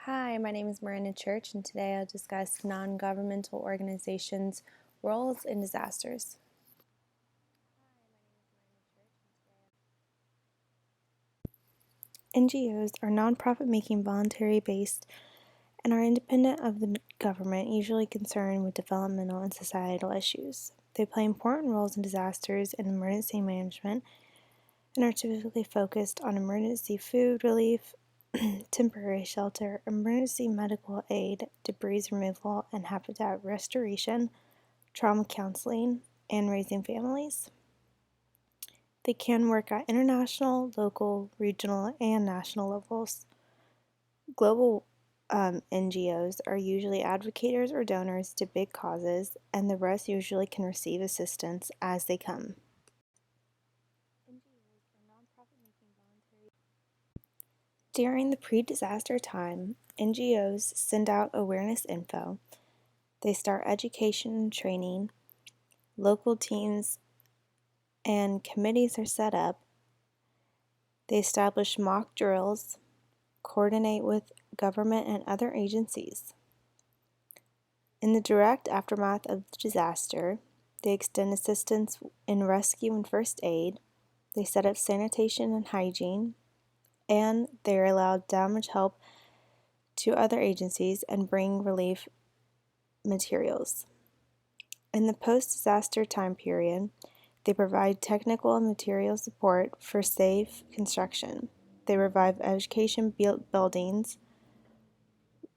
Hi, my name is Miranda Church, and today I'll discuss non-governmental organizations' roles in disasters. NGOs are nonprofit making voluntary based and are independent of the government, usually concerned with developmental and societal issues. They play important roles in disasters and emergency management and are typically focused on emergency food relief, temporary shelter, emergency medical aid, debris removal, and habitat restoration, trauma counseling, and raising families. They can work at international, local, regional, and national levels. Global NGOs are usually advocates or donors to big causes, and the rest usually can receive assistance as they come. During the pre-disaster time, NGOs send out awareness info. They start education and training. Local teams and committees are set up. They establish mock drills, coordinate with government and other agencies. In the direct aftermath of the disaster, they extend assistance in rescue and first aid. They set up sanitation and hygiene, and they are allowed damage help to other agencies and bring relief materials. In the post-disaster time period, they provide technical and material support for safe construction. They revive education buildings,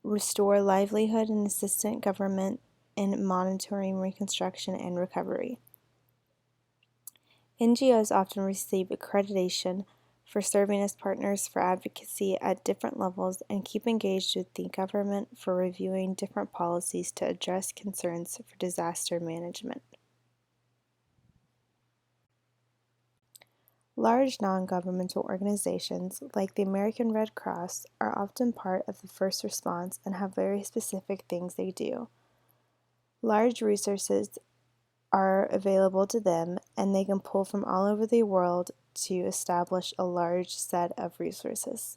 restore livelihood, and assist government in monitoring reconstruction and recovery. NGOs often receive accreditation for serving as partners for advocacy at different levels and keep engaged with the government for reviewing different policies to address concerns for disaster management. Large non-governmental organizations, like the American Red Cross, are often part of the first response and have very specific things they do. Large resources are available to them, and they can pull from all over the world to establish a large set of resources.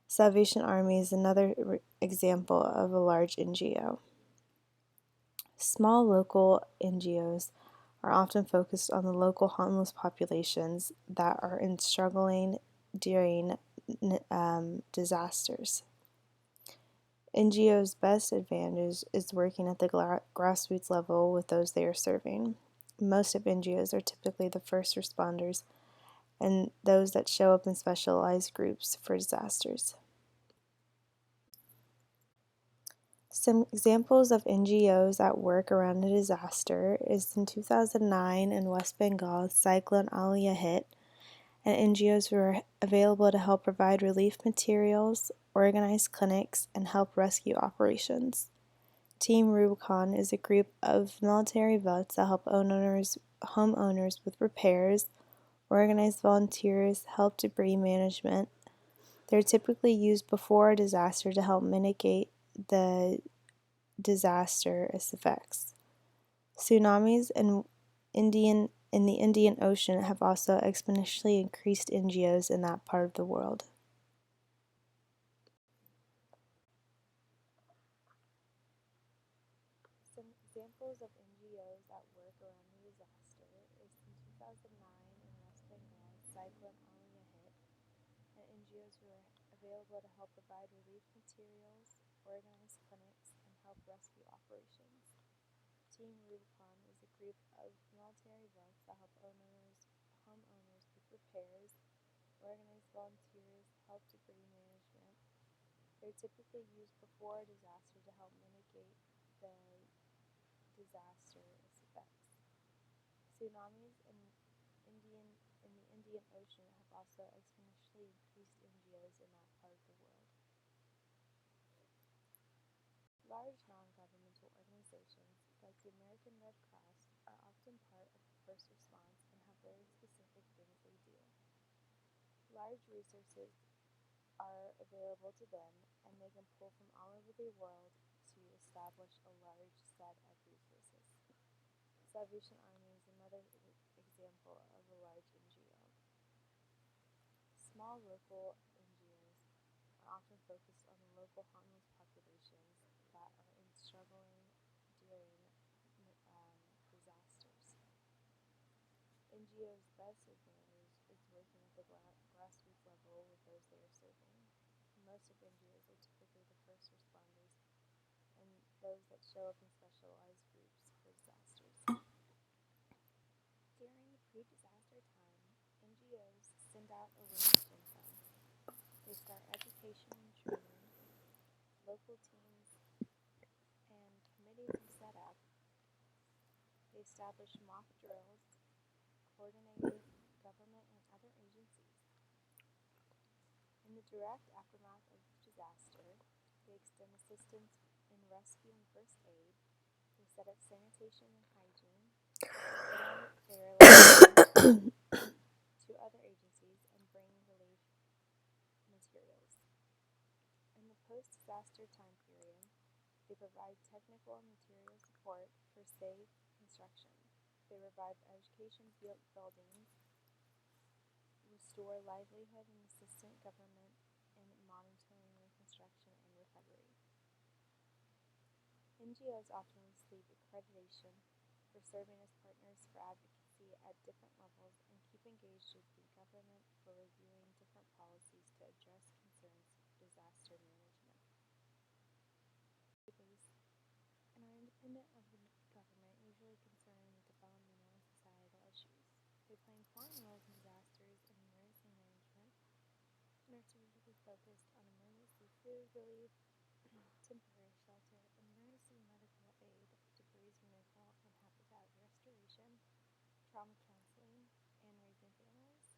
Salvation Army is another example of a large NGO. Small local NGOs are often focused on the local homeless populations that are struggling during disasters. NGOs' best advantage is working at the grassroots level with those they are serving. Most of NGOs are typically the first responders and those that show up in specialized groups for disasters. Some examples of NGOs at work around a disaster is in 2009 in West Bengal, Cyclone Aliyah hit, and NGOs were available to help provide relief materials, organize clinics, and help rescue operations. Team Rubicon is a group of military vets that help homeowners with repairs, organize volunteers, help debris management. They're typically used before a disaster to help mitigate the disaster's effects. Tsunamis in the Indian Ocean have also exponentially increased NGOs in that part of the world. Some examples of NGOs at work around the disaster is in 2009 in West Bengal, Cyclone Aliyah hit, and NGOs were available to help provide relief materials, organize clinics, and help rescue operations. Team Rubicon is a group of military vets that help homeowners with repairs, organize volunteers, help debris management. They're typically used before a disaster to help mitigate the disaster's effects. Tsunamis in the Indian Ocean have also exponentially increased NGOs in that part of the world. Large non-governmental organizations, like the American Red Cross, are often part of the first response and have very specific things they do. Large resources are available to them, and they can pull from all over the world to establish a large set of resources. Salvation Army is another example of a large NGO. Small local NGOs are often focused on local homeless populations that are in struggling during disasters. NGO's best advantage is working at the grassroots level with those they are serving. Most of NGOs are typically the first responders and those that show up in specialized groups for disasters. During the pre-disaster time, NGOs send out awareness info. They start education and training. Local teams and committees are set up. They establish mock drills, coordinate with government and other agencies. In the direct aftermath of disaster, they extend assistance in rescue and first aid. They set up sanitation and hygiene. And they rely to other agencies and bring relief materials. In the post-disaster time period, they provide technical and material support for safe construction. They revive education buildings, restore livelihood, and assist government in monitoring reconstruction and recovery. NGOs often receive accreditation for serving as partners for advocacy at different levels and keep engaged with the government for reviewing different policies to address concerns of disaster management. And are independent of the government, usually concerned with developmental and societal issues. They play important roles in disasters and emergency management and are typically focused on emergency food relief, temporary shelter, emergency medical aid, debris removal, and habitat restoration, trauma counseling, and raising families.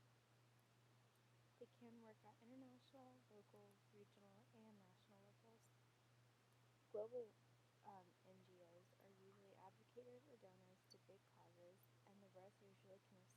They can work at international, local, regional, and national levels. Global NGOs are usually advocates or donors to big causes, and the rest usually consist